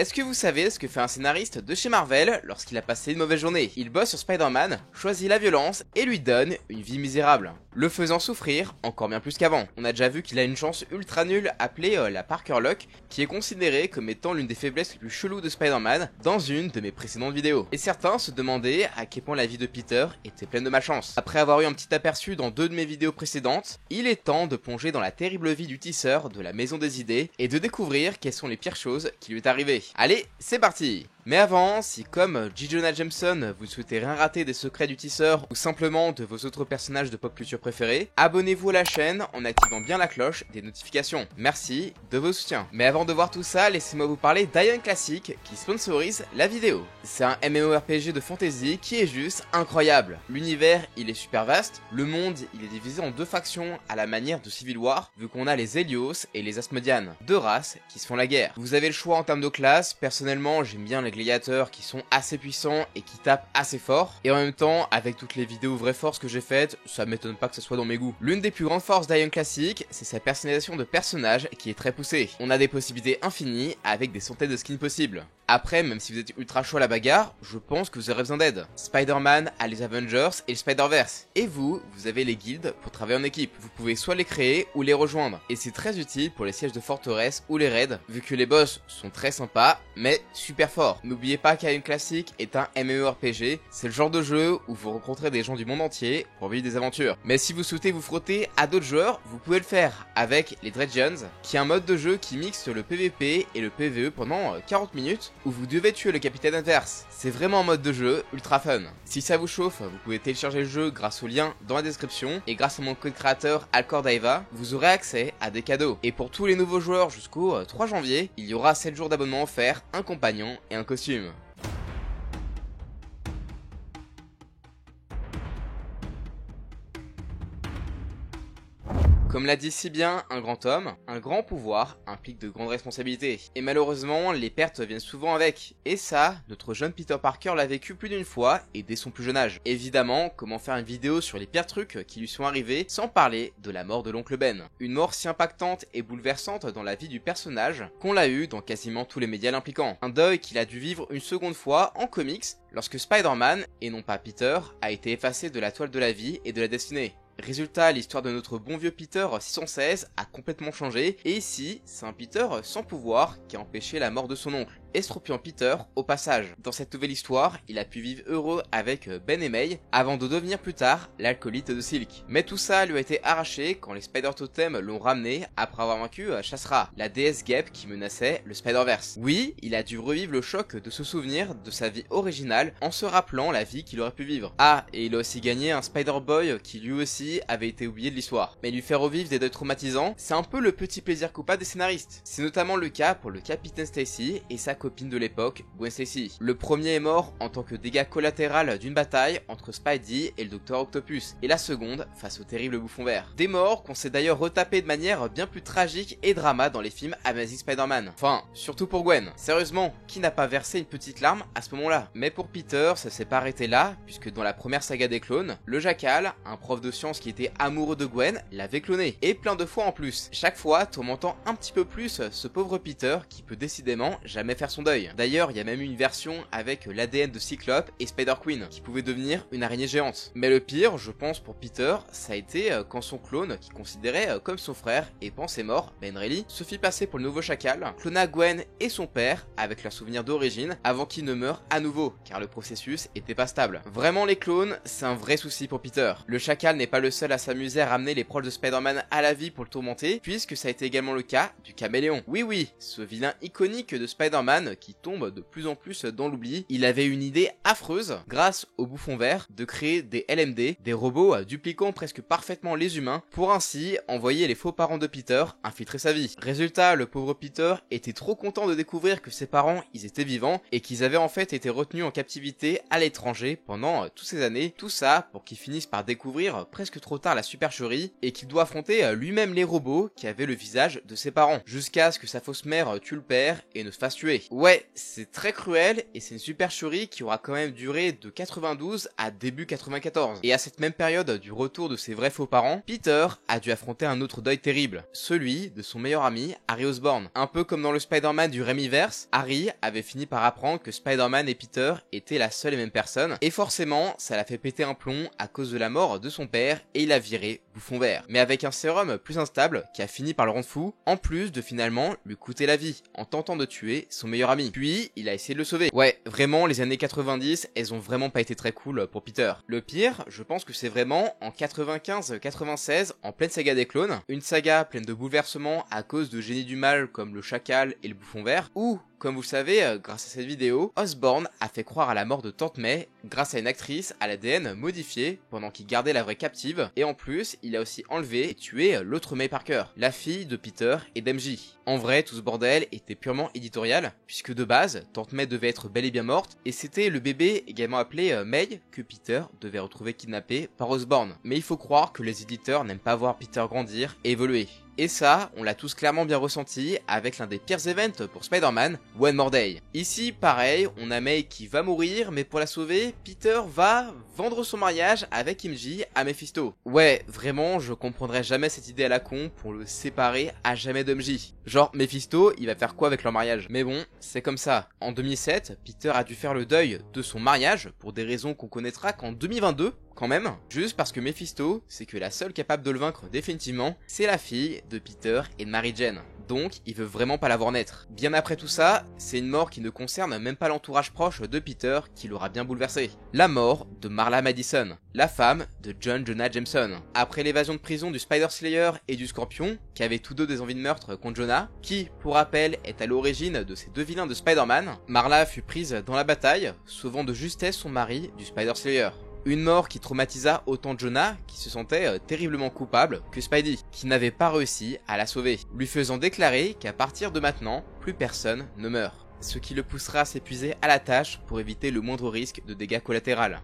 Est-ce que vous savez ce que fait un scénariste de chez Marvel lorsqu'il a passé une mauvaise journée? Il bosse sur Spider-Man, choisit la violence et lui donne une vie misérable, le faisant souffrir encore bien plus qu'avant. On a déjà vu qu'il a une chance ultra nulle appelée la Parker Luck, qui est considérée comme étant l'une des faiblesses les plus cheloues de Spider-Man dans une de mes précédentes vidéos. Et certains se demandaient à quel point la vie de Peter était pleine de malchance. Après avoir eu un petit aperçu dans 2 de mes vidéos précédentes, il est temps de plonger dans la terrible vie du tisseur de la Maison des Idées et de découvrir quelles sont les pires choses qui lui est arrivées. Allez, c'est parti! Mais avant, si comme J. Jonah Jameson, vous ne souhaitez rien rater des secrets du tisseur ou simplement de vos autres personnages de pop culture préférés, abonnez-vous à la chaîne en activant bien la cloche des notifications. Merci de vos soutiens. Mais avant de voir tout ça, laissez-moi vous parler d'Ion Classic qui sponsorise la vidéo. C'est un MMORPG de fantasy qui est juste incroyable. L'univers, il est super vaste, le monde, il est divisé en 2 factions à la manière de Civil War, vu qu'on a les Helios et les Asmodianes, 2 races qui se font la guerre. Vous avez le choix en termes de classe, personnellement j'aime bien les gladiateurs qui sont assez puissants et qui tapent assez fort, et en même temps avec toutes les vidéos vraies forces que j'ai faites, ça m'étonne pas que ce soit dans mes goûts. L'une des plus grandes forces d'Ion Classic, c'est sa personnalisation de personnage qui est très poussée. On a des possibilités infinies avec des centaines de skins possibles. Après, même si vous êtes ultra chaud à la bagarre, je pense que vous aurez besoin d'aide. Spider-Man a les Avengers et le Spider-Verse. Et vous avez les guildes pour travailler en équipe. Vous pouvez soit les créer ou les rejoindre. Et c'est très utile pour les sièges de forteresse ou les raids, vu que les boss sont très sympas, mais super forts. N'oubliez pas qu'Ion Classic est un MMORPG, c'est le genre de jeu où vous rencontrez des gens du monde entier pour vivre des aventures. Mais si vous souhaitez vous frotter à d'autres joueurs, vous pouvez le faire avec les Dreadgeons, qui est un mode de jeu qui mixe le PVP et le PVE pendant 40 minutes, où vous devez tuer le capitaine adverse. C'est vraiment un mode de jeu ultra fun. Si ça vous chauffe, vous pouvez télécharger le jeu grâce au lien dans la description, et grâce à mon code créateur ALCORDAIVA, vous aurez accès à des cadeaux. Et pour tous les nouveaux joueurs jusqu'au 3 janvier, il y aura 7 jours d'abonnement offerts, un compagnon et un costume. Comme l'a dit si bien un grand homme, un grand pouvoir implique de grandes responsabilités. Et malheureusement, les pertes viennent souvent avec. Et ça, notre jeune Peter Parker l'a vécu plus d'une fois et dès son plus jeune âge. Évidemment, comment faire une vidéo sur les pires trucs qui lui sont arrivés sans parler de la mort de l'oncle Ben. Une mort si impactante et bouleversante dans la vie du personnage qu'on l'a eu dans quasiment tous les médias l'impliquant. Un deuil qu'il a dû vivre une seconde fois en comics lorsque Spider-Man, et non pas Peter, a été effacé de la toile de la vie et de la destinée. Résultat, l'histoire de notre bon vieux Peter 616 a complètement changé, et ici, c'est un Peter sans pouvoir qui a empêché la mort de son oncle, estropiant Peter au passage. Dans cette nouvelle histoire, il a pu vivre heureux avec Ben et May, avant de devenir plus tard l'alcoolite de Silk. Mais tout ça lui a été arraché quand les Spider-Totems l'ont ramené après avoir vaincu Shasra, la déesse guêpe qui menaçait le Spider-Verse. Oui, il a dû revivre le choc de se souvenir de sa vie originale en se rappelant la vie qu'il aurait pu vivre. Ah, et il a aussi gagné un Spider-Boy qui lui aussi avait été oublié de l'histoire. Mais lui faire revivre des deuils traumatisants, c'est un peu le petit plaisir coupable des scénaristes. C'est notamment le cas pour le capitaine Stacy et sa copine de l'époque, Gwen Stacy. Le premier est mort en tant que dégât collatéral d'une bataille entre Spidey et le Docteur Octopus, et la seconde face au terrible bouffon vert. Des morts qu'on s'est d'ailleurs retapé de manière bien plus tragique et drama dans les films Amazing Spider-Man. Enfin, surtout pour Gwen. Sérieusement, qui n'a pas versé une petite larme à ce moment-là? Mais pour Peter, ça s'est pas arrêté là, puisque dans la première saga des clones, le Jackal, un prof de sciences qui était amoureux de Gwen, l'avait cloné. Et plein de fois en plus. Chaque fois, tourmentant un petit peu plus ce pauvre Peter qui peut décidément jamais faire son deuil. D'ailleurs, il y a même eu une version avec l'ADN de Cyclope et Spider-Queen, qui pouvait devenir une araignée géante. Mais le pire, je pense pour Peter, ça a été quand son clone, qu'il considérait comme son frère et pensait mort, Ben Reilly, se fit passer pour le nouveau Chacal, clona Gwen et son père avec leurs souvenirs d'origine avant qu'il ne meure à nouveau, car le processus était pas stable. Vraiment les clones, c'est un vrai souci pour Peter. Le Chacal n'est pas le seul à s'amuser à ramener les proches de Spider-Man à la vie pour le tourmenter, puisque ça a été également le cas du Caméléon. Oui, ce vilain iconique de Spider-Man qui tombe de plus en plus dans l'oubli. Il avait une idée affreuse, grâce au bouffon vert, de créer des LMD, des robots dupliquant presque parfaitement les humains, pour ainsi envoyer les faux parents de Peter infiltrer sa vie. Résultat, le pauvre Peter était trop content de découvrir que ses parents, ils étaient vivants, et qu'ils avaient en fait été retenus en captivité à l'étranger pendant toutes ces années. Tout ça pour qu'il finisse par découvrir presque trop tard la supercherie, et qu'il doit affronter lui-même les robots qui avaient le visage de ses parents, jusqu'à ce que sa fausse mère tue le père et ne se fasse tuer. Ouais, c'est très cruel et c'est une supercherie qui aura quand même duré de 92 à début 94. Et à cette même période du retour de ses vrais faux parents, Peter a dû affronter un autre deuil terrible, celui de son meilleur ami Harry Osborn. Un peu comme dans le Spider-Man du Raimiverse, Harry avait fini par apprendre que Spider-Man et Peter étaient la seule et même personne, et forcément ça l'a fait péter un plomb à cause de la mort de son père et il a viré bouffon vert. Mais avec un sérum plus instable qui a fini par le rendre fou, en plus de finalement lui coûter la vie en tentant de tuer son meilleur ami. Puis il a essayé de le sauver. Ouais, vraiment les années 90, elles ont vraiment pas été très cool pour Peter. Le pire, je pense que c'est vraiment en 95-96, en pleine saga des clones, une saga pleine de bouleversements à cause de génies du mal comme le chacal et le bouffon vert, où comme vous le savez, grâce à cette vidéo, Osborn a fait croire à la mort de Tante May grâce à une actrice à l'ADN modifié pendant qu'il gardait la vraie captive, et en plus, il a aussi enlevé et tué l'autre May Parker, la fille de Peter et d'MJ. En vrai, tout ce bordel était purement éditorial, puisque de base, Tante May devait être bel et bien morte, et c'était le bébé également appelé May que Peter devait retrouver kidnappé par Osborn. Mais il faut croire que les éditeurs n'aiment pas voir Peter grandir et évoluer. Et ça, on l'a tous clairement bien ressenti avec l'un des pires events pour Spider-Man, One More Day. Ici, pareil, on a May qui va mourir, mais pour la sauver, Peter va vendre son mariage avec MJ à Mephisto. Ouais, vraiment, je comprendrai jamais cette idée à la con pour le séparer à jamais de MJ. Genre, Mephisto, il va faire quoi avec leur mariage? Mais bon, c'est comme ça. En 2007, Peter a dû faire le deuil de son mariage pour des raisons qu'on connaîtra qu'en 2022, quand même, juste parce que Mephisto, c'est que la seule capable de le vaincre définitivement, c'est la fille de Peter et de Mary Jane. Donc, il veut vraiment pas la voir naître. Bien après tout ça, c'est une mort qui ne concerne même pas l'entourage proche de Peter qui l'aura bien bouleversé. La mort de Marla Madison, la femme de John Jonah Jameson. Après l'évasion de prison du Spider-Slayer et du Scorpion, qui avaient tous deux des envies de meurtre contre Jonah, qui, pour rappel, est à l'origine de ces deux vilains de Spider-Man, Marla fut prise dans la bataille, sauvant de justesse son mari du Spider-Slayer. Une mort qui traumatisa autant Jonah, qui se sentait terriblement coupable, que Spidey, qui n'avait pas réussi à la sauver, lui faisant déclarer qu'à partir de maintenant, plus personne ne meurt. Ce qui le poussera à s'épuiser à la tâche pour éviter le moindre risque de dégâts collatéraux.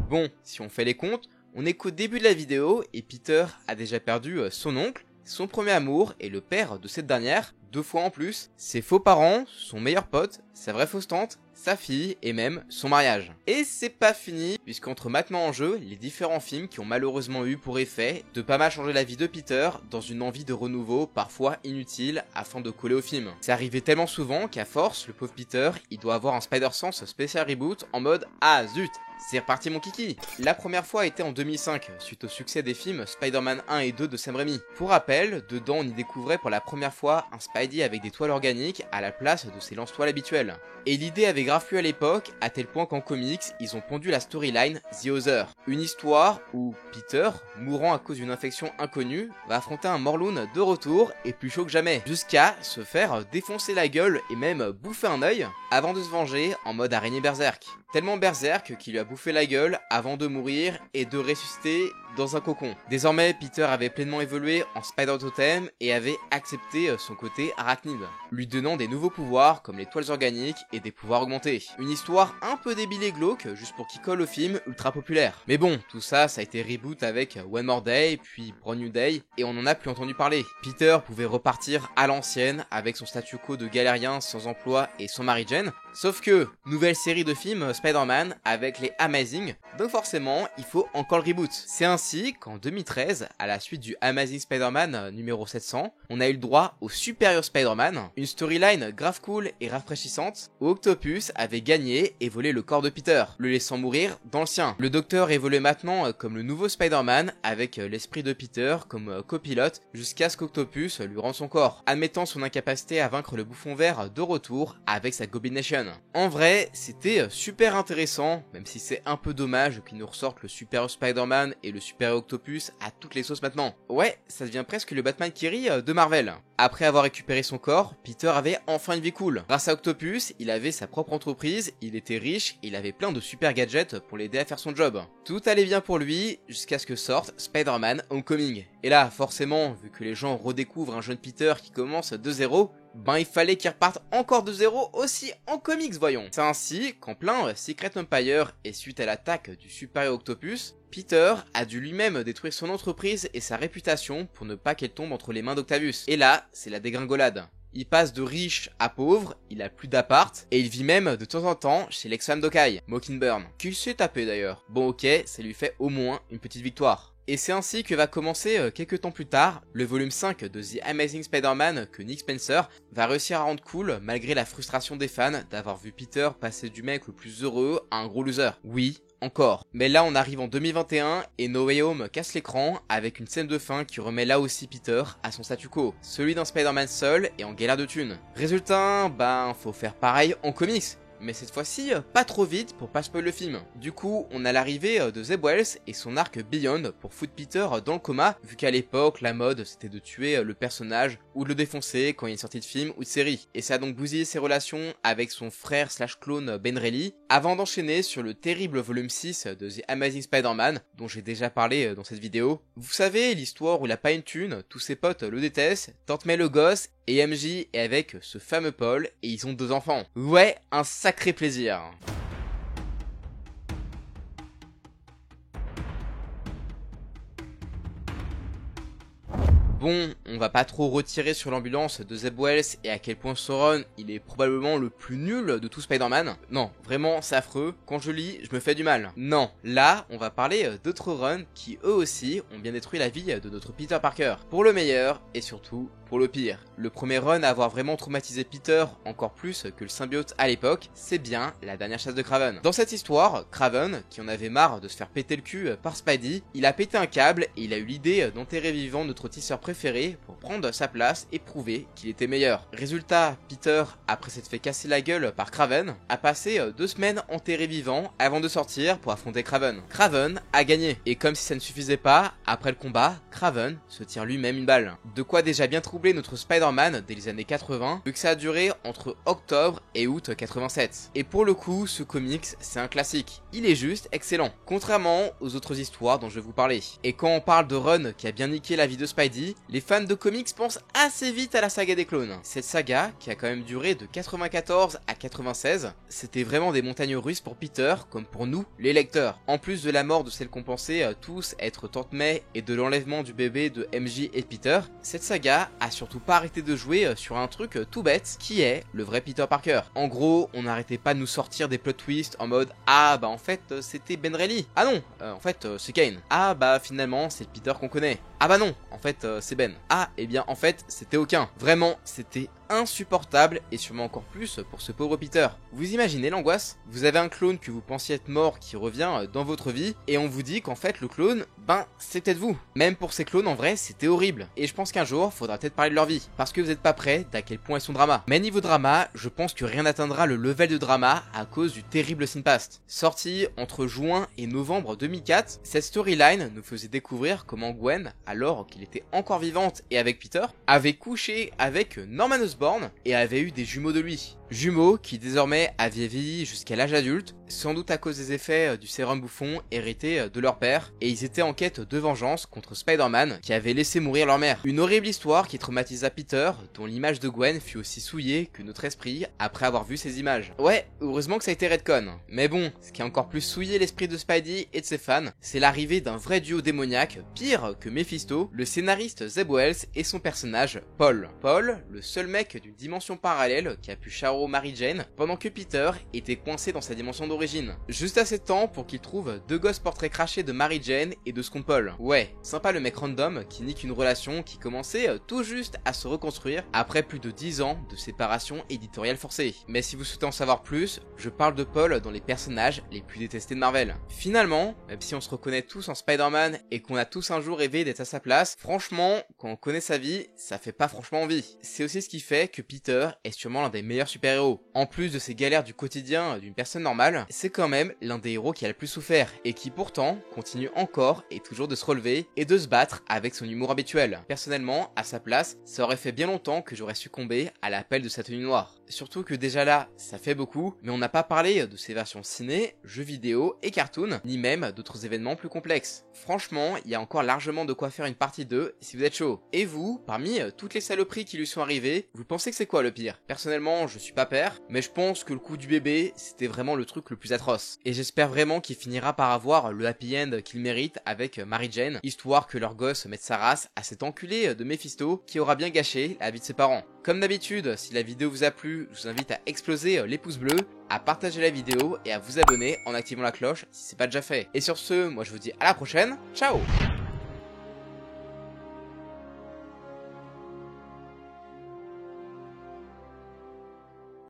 Bon, si on fait les comptes, on est qu'au début de la vidéo et Peter a déjà perdu son oncle, son premier amour et le père de cette dernière, 2 fois en plus, ses faux parents, son meilleur pote, sa vraie fausse tante, sa fille et même son mariage. Et c'est pas fini, puisqu'entre maintenant en jeu les différents films qui ont malheureusement eu pour effet de pas mal changer la vie de Peter dans une envie de renouveau parfois inutile afin de coller au film. C'est arrivé tellement souvent qu'à force, le pauvre Peter, il doit avoir un Spider-Sense spécial reboot en mode « Ah zut !» C'est reparti mon kiki. La première fois a été en 2005, suite au succès des films Spider-Man 1 et 2 de Sam Raimi. Pour rappel, dedans on y découvrait pour la première fois un Spidey avec des toiles organiques à la place de ses lance-toiles habituelles. Et l'idée avait grave plu à l'époque, à tel point qu'en comics, ils ont pondu la storyline The Other. Une histoire où Peter, mourant à cause d'une infection inconnue, va affronter un Morlun de retour et plus chaud que jamais, jusqu'à se faire défoncer la gueule et même bouffer un œil, avant de se venger en mode araignée berserk. Tellement berserk qu'il lui a bouffé la gueule avant de mourir et de ressusciter dans un cocon. Désormais, Peter avait pleinement évolué en Spider-Totem et avait accepté son côté arachnide, lui donnant des nouveaux pouvoirs comme les toiles organiques et des pouvoirs augmentés. Une histoire un peu débile et glauque, juste pour qu'il colle au film ultra populaire. Mais bon, tout ça, ça a été reboot avec One More Day, puis Brand New Day, et on en a plus entendu parler. Peter pouvait repartir à l'ancienne, avec son statu quo de galérien sans emploi et son Mary Jane, sauf que, nouvelle série de films Spider-Man avec les Amazing, donc forcément, il faut encore le reboot. C'est ainsi qu'en 2013, à la suite du Amazing Spider-Man numéro 700, on a eu le droit au Superior Spider-Man, une storyline grave cool et rafraîchissante, où Octopus avait gagné et volé le corps de Peter, le laissant mourir dans le sien. Le docteur évolue maintenant comme le nouveau Spider-Man, avec l'esprit de Peter comme copilote, jusqu'à ce qu'Octopus lui rende son corps, admettant son incapacité à vaincre le bouffon vert de retour avec sa Goblin Nation. En vrai, c'était super intéressant, même si c'est un peu dommage qu'ils nous ressortent le Super Spider-Man et le Super Octopus à toutes les sauces maintenant. Ouais, ça devient presque le Batman qui rit de Marvel. Après avoir récupéré son corps, Peter avait enfin une vie cool. Grâce à Octopus, il avait sa propre entreprise, il était riche, il avait plein de super gadgets pour l'aider à faire son job. Tout allait bien pour lui, jusqu'à ce que sorte Spider-Man Homecoming. Et là, forcément, vu que les gens redécouvrent un jeune Peter qui commence de zéro, ben il fallait qu'il reparte encore de zéro aussi en comics, voyons. C'est ainsi qu'en plein Secret Empire et suite à l'attaque du Super Octopus, Peter a dû lui-même détruire son entreprise et sa réputation pour ne pas qu'elle tombe entre les mains d'Octavius. Et là, c'est la dégringolade. Il passe de riche à pauvre, il a plus d'appart, et il vit même de temps en temps chez l'ex-femme d'Hawkeye, Mockingbird, qu'il s'est tapé d'ailleurs. Bon ok, ça lui fait au moins une petite victoire. Et c'est ainsi que va commencer quelques temps plus tard, le volume 5 de The Amazing Spider-Man que Nick Spencer va réussir à rendre cool malgré la frustration des fans d'avoir vu Peter passer du mec le plus heureux à un gros loser. Oui, encore. Mais là on arrive en 2021 et No Way Home casse l'écran avec une scène de fin qui remet là aussi Peter à son statu quo, celui d'un Spider-Man seul et en galère de thunes. Résultat, ben faut faire pareil en comics. Mais cette fois-ci, pas trop vite pour pas spoiler le film. Du coup, on a l'arrivée de Zeb Wells et son arc Beyond pour foutre Peter dans le coma, vu qu'à l'époque, la mode c'était de tuer le personnage ou de le défoncer quand il y a une sortie de film ou de série. Et ça a donc bousillé ses relations avec son frère slash clone Ben Reilly, avant d'enchaîner sur le terrible volume 6 de The Amazing Spider-Man, dont j'ai déjà parlé dans cette vidéo. Vous savez, l'histoire où il a pas une thune, tous ses potes le détestent, Tante May le gosse, et MJ est avec ce fameux Paul, et ils ont 2 enfants. Ouais, un sacré plaisir. Bon, on va pas trop retirer sur l'ambulance de Zeb Wells et à quel point ce run, il est probablement le plus nul de tout Spider-Man. Non, vraiment, c'est affreux. Quand je lis, je me fais du mal. Non, là, on va parler d'autres runs qui, eux aussi, ont bien détruit la vie de notre Peter Parker. Pour le meilleur, et surtout, pour le pire. Le premier run à avoir vraiment traumatisé Peter, encore plus que le symbiote à l'époque, c'est bien la dernière chasse de Kraven. Dans cette histoire, Kraven, qui en avait marre de se faire péter le cul par Spidey, il a pété un câble et il a eu l'idée d'enterrer vivant notre tisseur préféré pour prendre sa place et prouver qu'il était meilleur. Résultat, Peter, après s'être fait casser la gueule par Kraven, a passé 2 semaines enterré vivant avant de sortir pour affronter Kraven. Kraven a gagné, et comme si ça ne suffisait pas, après le combat, Kraven se tire lui-même une balle. De quoi déjà bien troubler notre Spider-Man dès les années 80, vu que ça a duré entre octobre et août 87. Et pour le coup, ce comics, c'est un classique. Il est juste excellent, contrairement aux autres histoires dont je vais vous parler. Et quand on parle de run qui a bien niqué la vie de Spidey, les fans de comics pensent assez vite à la saga des clones. Cette saga, qui a quand même duré de 94 à 96, c'était vraiment des montagnes russes pour Peter, comme pour nous, les lecteurs. En plus de la mort de celle qu'on pensait tous être Tante May et de l'enlèvement du bébé de MJ et Peter, cette saga a surtout pas arrêté de jouer sur un truc tout bête, qui est le vrai Peter Parker. En gros, on n'arrêtait pas de nous sortir des plot twists en mode « Ah bah en fait c'était Ben Reilly. Ah non, en fait c'est Kane. Ah bah finalement c'est le Peter qu'on connaît. Ah bah non, en fait c'est Ben. Ah et bien en fait c'était aucun. » Vraiment, c'était insupportable et sûrement encore plus pour ce pauvre Peter. Vous imaginez l'angoisse? Vous avez un clone que vous pensiez être mort qui revient dans votre vie et on vous dit qu'en fait le clone, ben c'est peut-être vous. Même pour ces clones en vrai c'était horrible. Et je pense qu'un jour faudra peut-être parler de leur vie parce que vous n'êtes pas prêts d'à quel point ils sont drama. Mais niveau drama, je pense que rien n'atteindra le level de drama à cause du terrible Sin Past. Sorti entre juin et novembre 2004, cette storyline nous faisait découvrir comment Gwen, alors qu'il était encore vivante et avec Peter, avait couché avec Norman Osborn et avait eu des jumeaux de lui. Jumeaux qui désormais avaient vieilli jusqu'à l'âge adulte, sans doute à cause des effets du sérum bouffon hérité de leur père, et ils étaient en quête de vengeance contre Spider-Man qui avait laissé mourir leur mère. Une horrible histoire qui traumatisa Peter, dont l'image de Gwen fut aussi souillée que notre esprit après avoir vu ces images. Ouais, heureusement que ça a été retcon. Mais bon, ce qui a encore plus souillé l'esprit de Spidey et de ses fans, c'est l'arrivée d'un vrai duo démoniaque, pire que Mephisto, le scénariste Zeb Wells et son personnage Paul. Paul, le seul mec d'une dimension parallèle qui a pu charo Mary Jane, pendant que Peter était coincé dans sa dimension d'origine. Juste assez de temps pour qu'il trouve 2 gosses portraits crachés de Mary Jane et de second Paul. Ouais, sympa le mec random qui nique une relation qui commençait tout juste à se reconstruire après plus de 10 ans de séparation éditoriale forcée. Mais si vous souhaitez en savoir plus, je parle de Paul dans les personnages les plus détestés de Marvel. Finalement, même si on se reconnaît tous en Spider-Man et qu'on a tous un jour rêvé d'être à sa place, franchement, quand on connaît sa vie, ça fait pas franchement envie. C'est aussi ce qui fait que Peter est sûrement l'un des meilleurs super super-héros. En plus de ces galères du quotidien d'une personne normale, c'est quand même l'un des héros qui a le plus souffert, et qui pourtant continue encore et toujours de se relever et de se battre avec son humour habituel. Personnellement, à sa place, ça aurait fait bien longtemps que j'aurais succombé à l'appel de sa tenue noire. Surtout que déjà là, ça fait beaucoup, mais on n'a pas parlé de ses versions ciné, jeux vidéo et cartoons, ni même d'autres événements plus complexes. Franchement, il y a encore largement de quoi faire une partie 2 si vous êtes chaud. Et vous, parmi toutes les saloperies qui lui sont arrivées, vous pensez que c'est quoi le pire? Personnellement, je suis pas père, mais je pense que le coup du bébé, c'était vraiment le truc le plus atroce. Et j'espère vraiment qu'il finira par avoir le happy end qu'il mérite avec Mary Jane, histoire que leur gosse mette sa race à cet enculé de Mephisto qui aura bien gâché la vie de ses parents. Comme d'habitude, si la vidéo vous a plu, je vous invite à exploser les pouces bleus, à partager la vidéo et à vous abonner en activant la cloche si c'est pas déjà fait. Et sur ce, moi je vous dis à la prochaine, ciao!